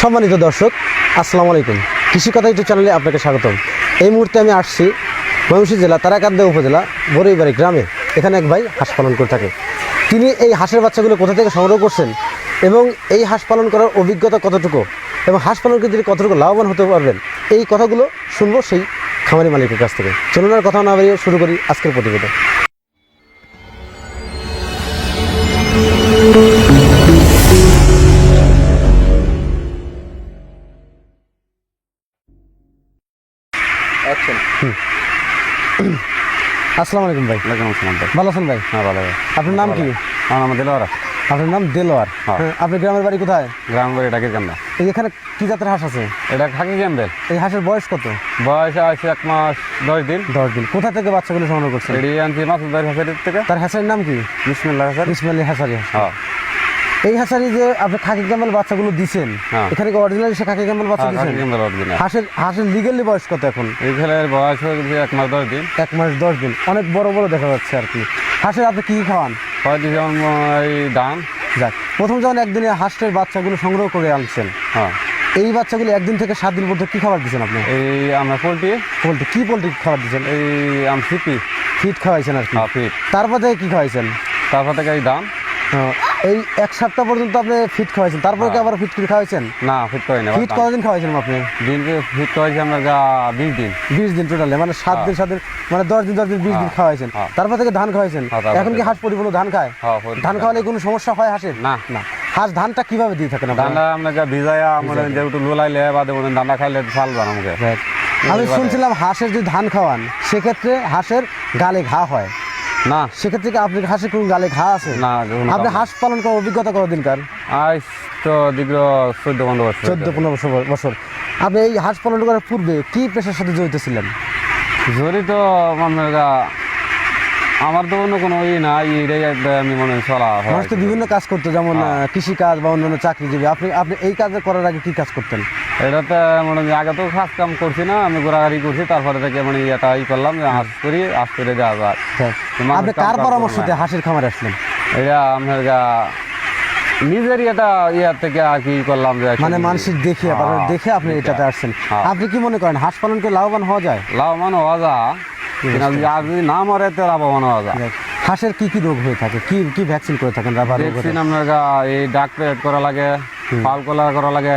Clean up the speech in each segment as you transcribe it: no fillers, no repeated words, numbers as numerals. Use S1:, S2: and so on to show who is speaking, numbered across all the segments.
S1: সম্মানিত দর্শক, আসসালামু আলাইকুম। কৃষি কথা ইউটিউব চ্যানেলে আপনাকে স্বাগতম। এই মুহূর্তে আমি আসছি ময়মনসিংহ জেলা তারাকান্দা উপজেলা বড়ইবাড়ি গ্রামে। এখানে এক ভাই হাঁস পালন করে থাকে। তিনি এই হাঁসের বাচ্চাগুলো কোথা থেকে সংগ্রহ করছেন এবং এই হাঁস পালন করার অভিজ্ঞতা কতটুকু এবং হাঁস পালন করে তিনি কতটুকু লাভবান হতে পারবেন, এই কথাগুলো শুনবো সেই খামারি মালিকের কাছ থেকে। চলুন আর কথা না বাড়িয়ে শুরু করি আজকের প্রতিবেদন। আসসালামু আলাইকুম ভাই।
S2: ওয়ালাইকুম আসসালাম ভাই।
S1: ভালো আছেন ভাই?
S2: হ্যাঁ ভালো ভাই।
S1: আপনার নাম কি?
S2: আমার নাম দিলওয়ার।
S1: আপনার নাম দেলোয়ার।
S2: হ্যাঁ।
S1: আপনার গ্রামের বাড়ি কোথায়?
S2: গ্রাম বাড়ি ডাকির কান্দা।
S1: এই এখানে কি জাতের হাঁস আছে?
S2: এটা খাকি ক্যাম্বেল।
S1: এই হাঁসের বয়স কত?
S2: বয়স আছে 1 মাস 10 দিন।
S1: 10 দিন। কোথা থেকে বাচ্চাগুলো সংগ্রহ করছেন?
S2: এটি আনছি মাসুদ ভাই হাসারির থেকে।
S1: তার হাঁসের নাম কি?
S2: বিসমিল্লাহ হাসারি।
S1: ইসমাইলি হাঁসারি হাঁস।
S2: হ্যাঁ
S1: এই হাঁসারি যে আপনি খাকি ক্যামেল বাচ্চাগুলো দিছেন,
S2: হ্যাঁ।
S1: এখানে কি অরিজিনাল সে খাকি ক্যামেল বাচ্চা
S2: খাকি
S1: দিছেন?
S2: Campbell original.
S1: হাঁসের লিগেলি বয়স কত এখন?
S2: এই খেলের বয়স হয়েছে 1 মাস 10 দিন।
S1: 1 মাস 10 দিন। অনেক বড় বড় দেখা যাচ্ছে আর কি। হাঁসের আপনি কি খাওয়ান?
S2: হয় দিছে এই ধান।
S1: যাক, প্রথম যখন একদিনে হাঁসের বাচ্চাগুলো সংগ্রহ করে আনছেন,
S2: হ্যাঁ
S1: এই বাচ্চাগুলো 1 দিন থেকে 7 দিন পর্যন্ত কি খাবার দিচ্ছেন আপনি?
S2: এই আমরা পোলট্রি
S1: পোলট্রি কি পোলট্রি খাবার দিচ্ছেন?
S2: এই সিপি
S1: ফিট খাওয়াইছেন আর কি।
S2: ফিট।
S1: তারপর থেকে কি খাওয়াইছেন?
S2: তারপর থেকে এই ধান।
S1: এই 1 সপ্তাহ পর্যন্ত আপনি ফিট খাওয়াইছেন, তারপরে কি আবার ফিট খাওয়াইছেন?
S2: না ফিট করি না।
S1: ফিট কতদিন খাওয়াইছেন আপনি?
S2: দিনকে ফিট করেছি আমরা 20 দিন।
S1: 20 দিন টোটালে, মানে 7 দিন 7 দিন, মানে 10 দিন 20 দিন খাওয়াইছেন।
S2: হ্যাঁ।
S1: তারপর থেকে ধান খাওয়াইছেন।
S2: হ্যাঁ, তারপর
S1: এখন কি
S2: থেকে।
S1: হাঁস পরিপূর্ণ ধান খায়?
S2: হ্যাঁ
S1: ধান খাওয়ালে কোনো সমস্যা হয় হাঁসের?
S2: না
S1: না। হাঁস ধানটা কিভাবে দিয়ে থাকেন আপনারা?
S2: ধানটা আমরা ভিজাইয়া আমরা যেহেতু লোলাইলে বা দেবেন ধানটা খাইলে চাল বানা মুখে।
S1: আমি শুনছিলাম হাঁসের যদি ধান খাওয়ান সেক্ষেত্রে হাঁসের গালে ঘা হয়।
S2: না
S1: সেক্ষেত্রে কি আপনি হাঁসের কোন গালে ঘা আছে?
S2: না
S1: আপনি হাঁস পালন করার অভিজ্ঞতা কতদিনকার?
S2: আজ তো দীর্ঘ 14-15 বছর।
S1: 14-15 বছর। আপনি এই হাঁস পালন করার পূর্বে কি পেশার সাথে জড়িত ছিলেন?
S2: জড়িত আমার তো অন্য কোনো এটাই আমি মনে হয় চলা হয়।
S1: মানুষ তো বিভিন্ন কাজ করতো, যেমন কৃষি কাজ বা অন্যান্য চাকরিজীবী। আপনি এই কাজ করার আগে কি কাজ করতেন?
S2: এটাতে মনে হয় আগে তো কাজ কাম করছি না, আমি ঘোরাঘুরি করছি, তারপরে থেকে এটা করলাম যে হাঁস করে যাওয়া যায়।
S1: আপনি কার পরামর্শতে হাঁসের খামারে আসলেন?
S2: এটা আপনার নিজেরই এটা থেকে আর কি করলাম যে
S1: মানে মানুষের দেখে দেখে আপনি এটাতে আসছেন। আপনি কি মনে করেন হাঁস পালন করে লাভবান হওয়া যায়?
S2: লাভবান হওয়া যায়, আর যদি না মরে তো লাভবান হওয়া যায়।
S1: হাঁসের কি কি রোগ হয়ে থাকে? কি কি ভ্যাকসিন করে থাকেন?
S2: ভ্যাকসিন আপনার এই ডাক প্লেট করা লাগে, পাল কলার করা লাগে।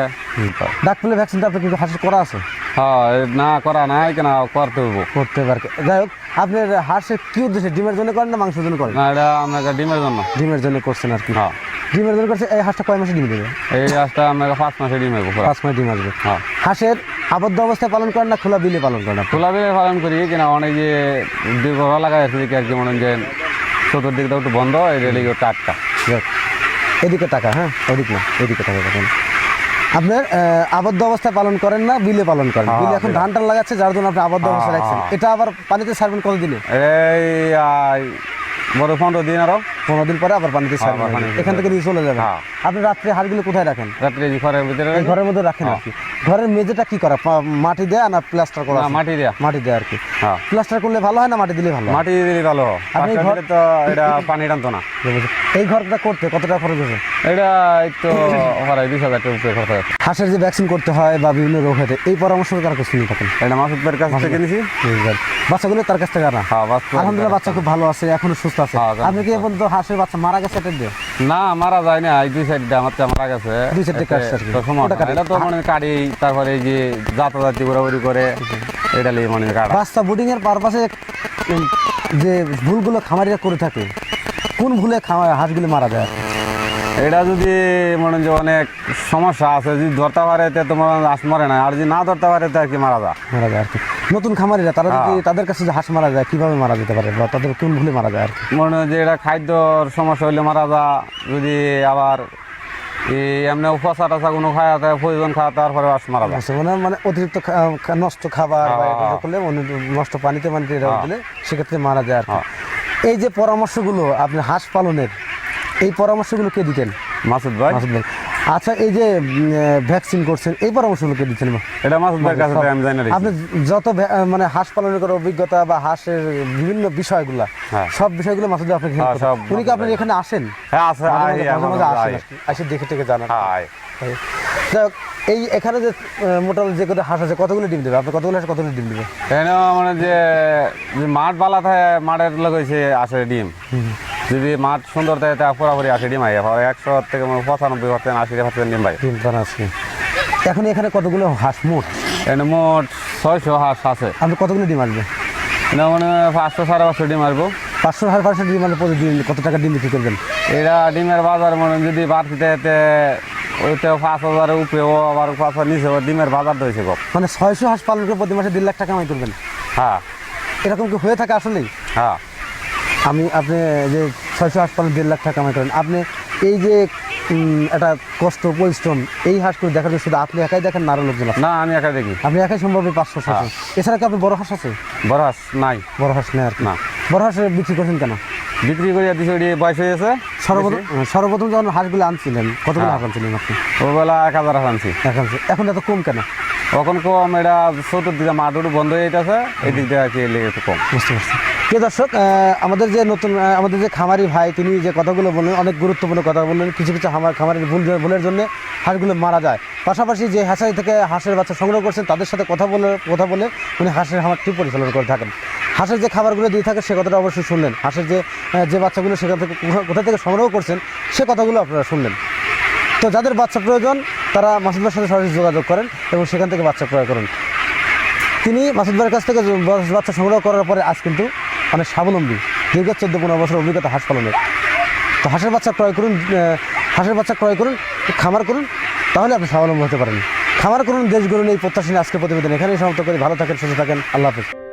S1: ডাক পেলে ভ্যাকসিনটা আপনার কিন্তু হাঁসের করা আছে?
S2: হ্যাঁ না করা নাই কেন, করতে হইব।
S1: করতে পারে। যাই হোক, আপনার হাঁসের কি উদ্দেশ্যে, ডিমের জন্য করেন না মাংসের জন্য করেন?
S2: না এটা আপনার ডিমের জন্য।
S1: ডিমের জন্য করছেন আর কি।
S2: হ্যাঁ
S1: ডিমের জন্য করছে। এই হাঁসটা কয় মাসে ডিম দেবে?
S2: এই হাঁসটা আপনার 5 মাসে ডিম হইব।
S1: 5 মাসে ডিম আসবে।
S2: হ্যাঁ।
S1: হাঁসের আবদ্ধ অবস্থায় পালন করেন না খোলা বিলে পালন করেন?
S2: খোলা বিলে পালন করি কিনা অনেক যে ঘোরা লাগাই আছে আর কি, মনে যে চতুর্দিকটা একটু বন্ধ, এটা লিগে টাটকা।
S1: এদিকে টাকা, হ্যাঁ ওদিক না, এদিকে টাকা করেন। আপনার আবদ্ধ অবস্থায় পালন করেন না বিলে পালন করেন? বিলে এখন ধান টান লাগাচ্ছে, যার জন্য আপনি আবদ্ধ অবস্থায় রাখছেন। এটা আবার পানিতে ছাড়বেন কত দিনে?
S2: এই বড় 15 দিন, আরো
S1: 15 দিন পরে আবার পানিতে ছাড়বেন। এখান থেকে নিয়ে চলে যাবেন। আপনি রাত্রে হাঁসগুলো কোথায় রাখেন?
S2: রাত্রে ঘরের ভিতরে,
S1: ঘরের মধ্যে রাখেন আর কি। ঘরের মেঝেটা কি করা, মাটি দেয়া না প্লাস্টার করা?
S2: মাটি দেয়া।
S1: মাটি দেয়া আর কি। প্লাস্টার করলে ভালো হয় না মাটি দিলে ভালো?
S2: মাটি দিলে ভালো।
S1: আপনি
S2: তো এটা পানি টানতো না।
S1: এই ঘরটা করতে কত টাকা খরচ হবে?
S2: এটা একটু 20,000 টাকা উপরে খরচ আছে।
S1: হাঁসের যে ভ্যাকসিন করতে হয় বা বিভিন্ন রোগ হতে, এই পরামর্শ কার কাছে শুনে থাকেন?
S2: এটা মাসুদ ভাইয়ের কাছ থেকে নিয়েছি।
S1: বাচ্চাগুলো তার কাছ থেকে আনা?
S2: হ্যাঁ,
S1: আলহামদুলিল্লাহ বাচ্চা খুব ভালো আছে, এখনো সুস্থ আছে। আপনি কি এখন তো হাঁসের বাচ্চা মারা গেছে এটা দিয়ে?
S2: না মারা যায় না, এই 2 সাইডে আমার মারা গেছে।
S1: 2 সাইডে কাটছে আর কি।
S2: এটা তো মানে কাটি, তারপরে এই যে যাতায়াতি ঘোরাঘুরি করে এটা লিয়ে মানে কাটা।
S1: বাচ্চা বুডিং এর পারপাসে যে ভুলগুলো খামারিরা করে থাকে, কোন ভুলে হাঁসগুলো মারা যায়?
S2: এটা যদি মনে যে অনেক সমস্যা আছে, যদি ধরতে পারে তোমার হাঁস মরে না, আর যদি না ধরতে পারে তো আর কি মারা যায়
S1: আর কি। নতুন খামারিরা তারা যদি তাদের কাছে যে হাঁস মারা যায় কিভাবে মারা যেতে পারে বা তাদের কোন ভুলে মারা যায় আর কি?
S2: মনে যে এটা খাদ্যর সমস্যা হইলে মারা যায়, যদি আবার এমনি উপসা টাসা কোনো খাওয়াতে প্রয়োজন খাওয়া, তারপরে হাঁস মারা যায়।
S1: মানে অতিরিক্ত নষ্ট খাবার বা এটা করলে নষ্ট পানিতে এটা দিলে সেক্ষেত্রে মারা যায় আর কি। এই যে পরামর্শগুলো আপনি হাঁস পালনের, এই পরামর্শগুলো কে দিতেন?
S2: মাসুদ ভাই।
S1: আচ্ছা, এই যে ভ্যাকসিন করছেন, এই পরামর্শগুলো কে দিচ্ছেন?
S2: এটা মাসুদ ভাইয়ের কাছে আমি জানি না।
S1: আপনি যত মানে হাঁস পালনের করার অভিজ্ঞতা বা হাঁসের বিভিন্ন বিষয়গুলো, সব বিষয়গুলো মাসুদ ভাই আপনাকে হেল্প করেন। উনি কি আপনার এখানে আসেন?
S2: হ্যাঁ আছে,
S1: আসে দেখে থেকে জানান। যাই হোক, এই এখানে যে মোটামুটি যে কত হাঁস আছে কতগুলো ডিম দেবে আপনি কতগুলো হাঁস কতগুলো ডিম দেবে?
S2: এখানে মানে যে যে মাঠ বালা থাকে মাঠের লাগাইছে আসে ডিম, যদি মাঠ সুন্দর থাকে তা পুরাপুরি আসে ডিম আইয়া 100 থেকে 95% 80% ডিম ভাই।
S1: ডিম পাড়া আছে। এখন এখানে কতগুলো হাঁস মোট?
S2: এখানে মোট 600 হাঁস আছে।
S1: আপনি কতগুলো ডিম আসবে?
S2: এটা মানে 500 550 ডিম আসবো।
S1: 500 ডিম মানে প্রতিদিন কত টাকা ডিম বিক্রি করবেন?
S2: এটা ডিমের বাজার মানে যদি বাড়তিতে এতে ওইটাও 5,000 উপরেও আবার 5,000 নিচে ডিমের বাজার রয়েছে গো।
S1: মানে 600 হাঁস পালন করে প্রতি মাসে 1.5 লাখ টাকা কামাই করবেন?
S2: হ্যাঁ
S1: এরকম কি হয়ে থাকে আসলেই?
S2: হ্যাঁ।
S1: আপনি যে 600 হাঁস পালন 1.5 লাখ টাকা কামাই করেন, আপনি এই যে একটা কষ্ট পরিশ্রম এই হাঁসগুলো দেখার জন্য শুধু আপনি একাই দেখেন না আরও লোকজন আছে?
S2: না আমি একা দেখি।
S1: আপনি একাই সম্ভব 500 600? এছাড়া কি আপনি বড় হাঁস আছে?
S2: বড় হাঁস নাই।
S1: বড় হাঁস নেই আর কি।
S2: না।
S1: বড় হাঁস বিক্রি করছেন কেন?
S2: বিক্রি করে দিছি ওটি বয়স হয়েছে।
S1: সর্বপ্রথম যখন হাঁসগুলো আনছিলেন কতগুলো হাঁস আনছিলেন আপনি?
S2: ওবেলা 1000 হাঁস আনছি।
S1: এখন এত কম কেন?
S2: তখন কম, এটা চতুর্দিকে মাঠুর বন্ধ হয়ে যেতেছে, এই দিক দিয়ে আর কি লেগে একটু কম।
S1: বুঝতে পারছি। প্রিয় দর্শক, আমাদের যে নতুন আমাদের যে খামারি ভাই তিনি যে কথাগুলো বললেন অনেক গুরুত্বপূর্ণ কথা বললেন। কিছু কিছু খামারের ভুলের জন্য হাঁসগুলো মারা যায়। পাশাপাশি যে হ্যাচারি থেকে হাঁসের বাচ্চা সংগ্রহ করছেন তাদের সাথে কথা বলে উনি হাঁসের খামারটি পরিচালনা করে থাকেন। হাঁসের যে খাবারগুলো দিয়ে থাকে সে কথাটা অবশ্যই শুনলেন। হাঁসের যে বাচ্চাগুলো সেখান থেকে কোথা থেকে সংগ্রহ করছেন সে কথাগুলো আপনারা শুনলেন। তো যাদের বাচ্চা প্রয়োজন তারা মাসুদ ভাইয়ের সাথে সরাসরি যোগাযোগ করেন এবং সেখান থেকে বাচ্চা ক্রয় করেন। তিনি মাসুদ ভাইয়ের কাছ থেকে বাচ্চা সংগ্রহ করার পরে আজ কিন্তু অনেক স্বাবলম্বী, দীর্ঘ 14-15 বছর অভিজ্ঞতা হাঁস পালনের। তো হাঁসের বাচ্চা ক্রয় করুন, খামার করুন, তাহলে আপনি স্বাবলম্বী হতে পারেন। খামার করুন, দেশ গড়ুন, এই প্রত্যাশা নিয়ে আজকের প্রতিবেদন এখানেই সমাপ্ত করি। ভালো থাকেন, সুস্থ থাকেন, আল্লাহ হাফেজ।